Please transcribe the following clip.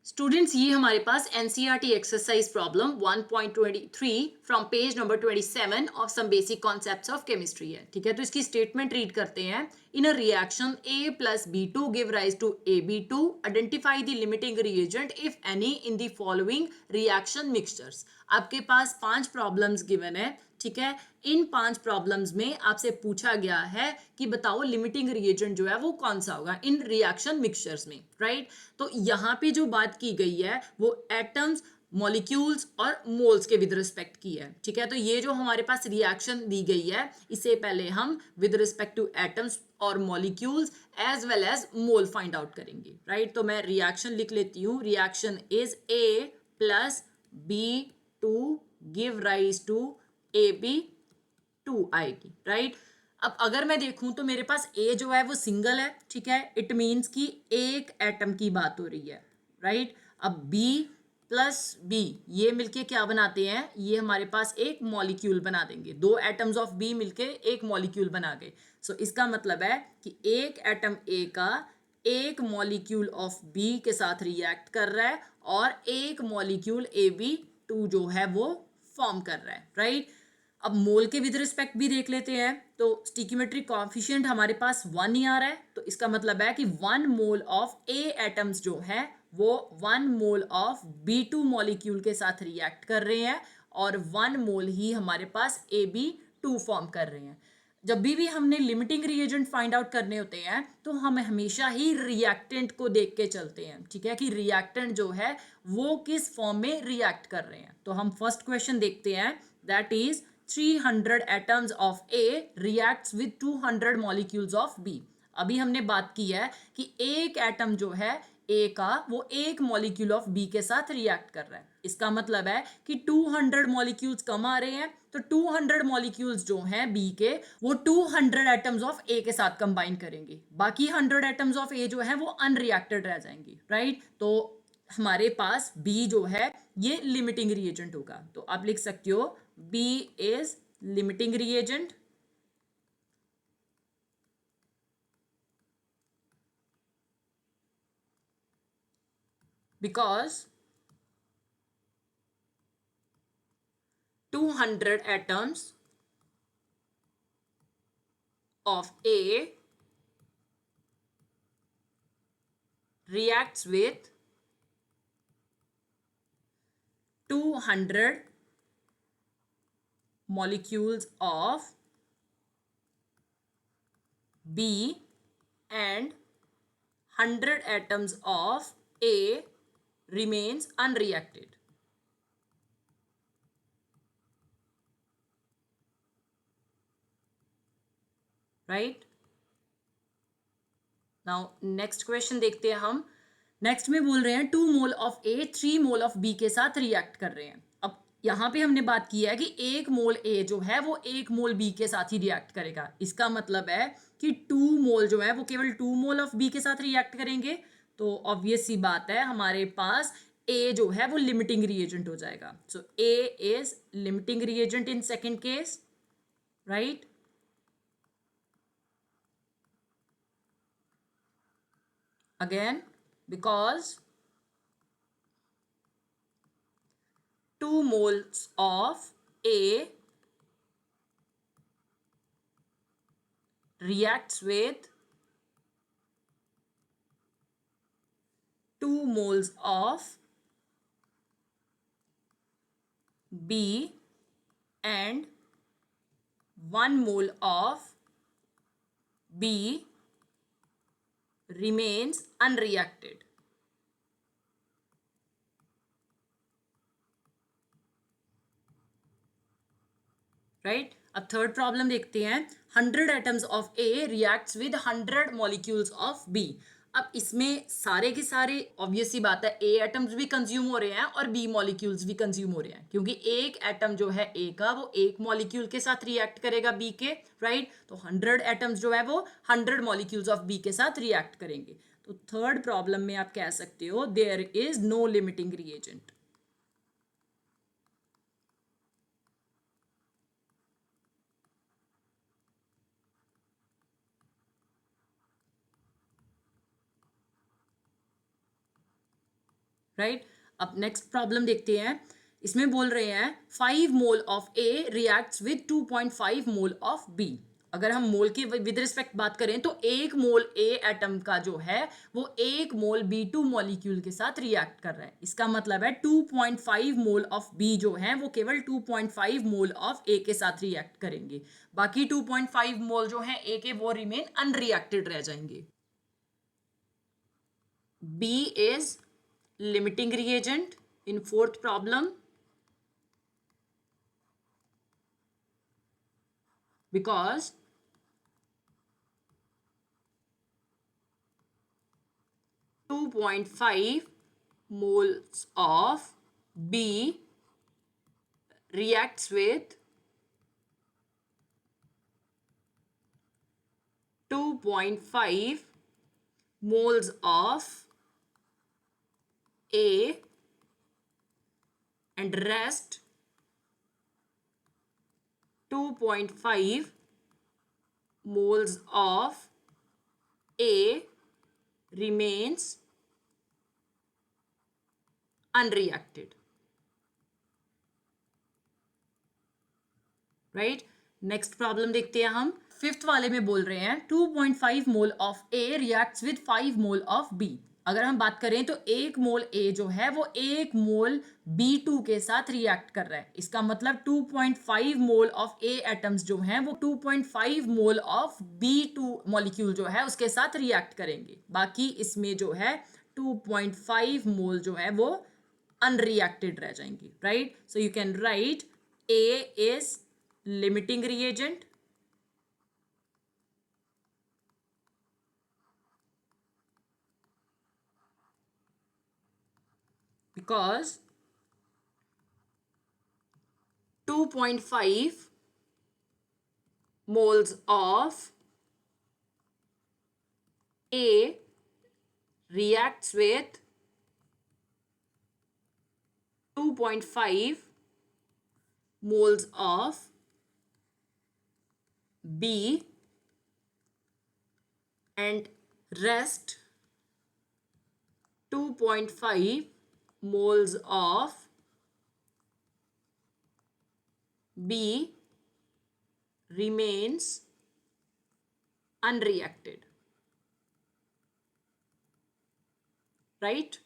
Students, ये हमारे पास NCERT exercise problem 1.23 from page number 27 of some basic concepts of chemistry है। ठीक है, तो इसकी स्टेटमेंट रीड करते हैं। In a reaction A plus B two give rise to A B two, identify the limiting reagent if any in the following reaction mixtures. आपके पास 5 problems given है। ठीक है, इन 5 प्रॉब्लम्स में आपसे पूछा गया है कि बताओ लिमिटिंग रिएजेंट जो है वो कौन सा होगा इन रिएक्शन मिक्सचर्स में, राइट। तो यहाँ पे जो बात की गई है वो एटम्स, मॉलिक्यूल्स और मोल्स के विद रिस्पेक्ट की है। ठीक है, तो ये जो हमारे पास रिएक्शन दी गई है इससे पहले हम विद रिस्पेक्ट टू एटम्स और molecules as well as mole find out करेंगे, राइट। तो मैं रिएक्शन लिख लेती हूँ। Reaction is A plus B two give rise to A B two आएगी, राइट। अब अगर मैं देखूं तो मेरे पास ए जो है वो सिंगल है। ठीक है, इट मीन्स कि एक एटम की बात हो रही है, राइट। अब बी प्लस बी ये मिलके क्या बनाते हैं, ये हमारे पास एक मॉलिक्यूल बना देंगे। दो एटम्स ऑफ बी मिलके एक मॉलिक्यूल बना गए। सो इसका मतलब है कि एक एटम ए का एक मॉलिक्यूल ऑफ बी के साथ रिएक्ट कर रहा है और एक मॉलिक्यूल ए बी टू जो है वो फॉर्म कर रहा है, राइट। अब मोल के विद रिस्पेक्ट भी देख लेते हैं। तो स्टिक्योमेट्रिक कॉफिशिएंट हमारे पास 1 ही आ रहा है, तो इसका मतलब है कि 1 मोल ऑफ ए एटम्स जो है वो 1 mole of B two molecule के साथ रिएक्ट कर रहे हैं और 1 मोल ही हमारे पास ए बी टू फॉर्म कर रहे हैं। जब भी हमने लिमिटिंग रिएजेंट फाइंड आउट करने होते हैं तो हम हमेशा ही रिएक्टेंट को देख के चलते हैं। ठीक है, कि रिएक्टेंट जो है वो किस फॉर्म में रिएक्ट कर रहे हैं। तो हम फर्स्ट क्वेश्चन देखते हैं, that is 300 atoms of A reacts with 200 molecules of B। अभी हमने बात की है कि एक एटम जो है A का वो एक मॉलिक्यूल ऑफ B के साथ रिएक्ट कर रहा है। इसका मतलब है कि 200 मॉलिक्यूल्स कम आ रहे हैं, तो 200 मॉलिक्यूल्स जो हैं B के वो 200 एटम्स ऑफ A के साथ कंबाइन करेंगे। बाकी 100 एटम्स ऑफ A जो है वो अनरिएक्टेड रह जाएंगे, राइट। तो हमारे पास B जो है ये लिमिटिंग रिएजेंट होगा। तो आप लिख सकते हो B is limiting reagent because 200 atoms of A reacts with 200 molecules of B and 100 atoms of A remains unreacted, right। Now next question देखते हैं हम। नेक्स्ट में बोल रहे हैं 2 mole of A 3 mole of B के साथ रिएक्ट कर रहे हैं। अब यहाँ पे हमने बात की है कि 1 मोल ए जो है वो 1 मोल बी के साथ ही रिएक्ट करेगा। इसका मतलब है कि 2 मोल जो है वो केवल 2 मोल ऑफ बी के साथ रिएक्ट करेंगे। तो ऑब्वियस सी बात है हमारे पास ए जो है वो लिमिटिंग रिएजेंट हो जाएगा। So A is limiting reagent in second case, right. Again, because 2 moles of A reacts with 2 moles of B and 1 mole of B remains unreacted, right. अब थर्ड प्रॉब्लम देखते हैं। 100 atoms of A reacts with 100 molecules of B. अब इसमें सारे के सारे obvious सी बात है ए एटम्स भी कंज्यूम हो रहे हैं और बी मॉलिक्यूल्स भी कंज्यूम हो रहे हैं, क्योंकि एक एटम जो है ए का वो एक मॉलिक्यूल के साथ रिएक्ट करेगा बी के, राइट। तो 100 एटम्स जो है वो 100 मॉलिक्यूल्स ऑफ बी के साथ रिएक्ट करेंगे। तो थर्ड प्रॉब्लम में आप कह सकते हो there is no limiting reagent. Right. अब नेक्स्ट प्रॉब्लम देखते हैं। इसमें बोल रहे हैं 5 mole of A reacts with 2.5 mole of B. अगर हम मोल की विद रिस्पेक्ट बात करें तो 1 मोल ए एटम का जो है वो 1 मोल B2 मॉलिक्यूल के साथ रिएक्ट कर रहा है। इसका मतलब है 2.5 मोल ऑफ बी जो है वो केवल 2.5 मोल ऑफ ए के साथ रिएक्ट करेंगे। बाकी 2.5 मोल जो है ए के वो रिमेन अनरिएक्टेड रह जाएंगे। B is limiting reagent in fourth problem because 2.5 moles of B reacts with 2.5 moles of A and rest 2.5 moles of A remains unreacted. Right. Next problem देखते हैं हम। फिफ्थ वाले में बोल रहे हैं 2.5 mole of A reacts with 5 mole of B. अगर हम बात करें तो 1 मोल ए जो है वो 1 मोल B2 के साथ रिएक्ट कर रहा है। इसका मतलब 2.5 मोल ऑफ ए एटम्स जो हैं वो 2.5 मोल ऑफ B2 मॉलिक्यूल जो है उसके साथ रिएक्ट करेंगे। बाकी इसमें जो है 2.5 मोल जो है वो अनरिएक्टेड रह जाएंगी। Right. So you can write A is limiting reagent, because 2.5 moles of A reacts with 2.5 moles of B and rest 2.5 moles of B remains unreacted. Right?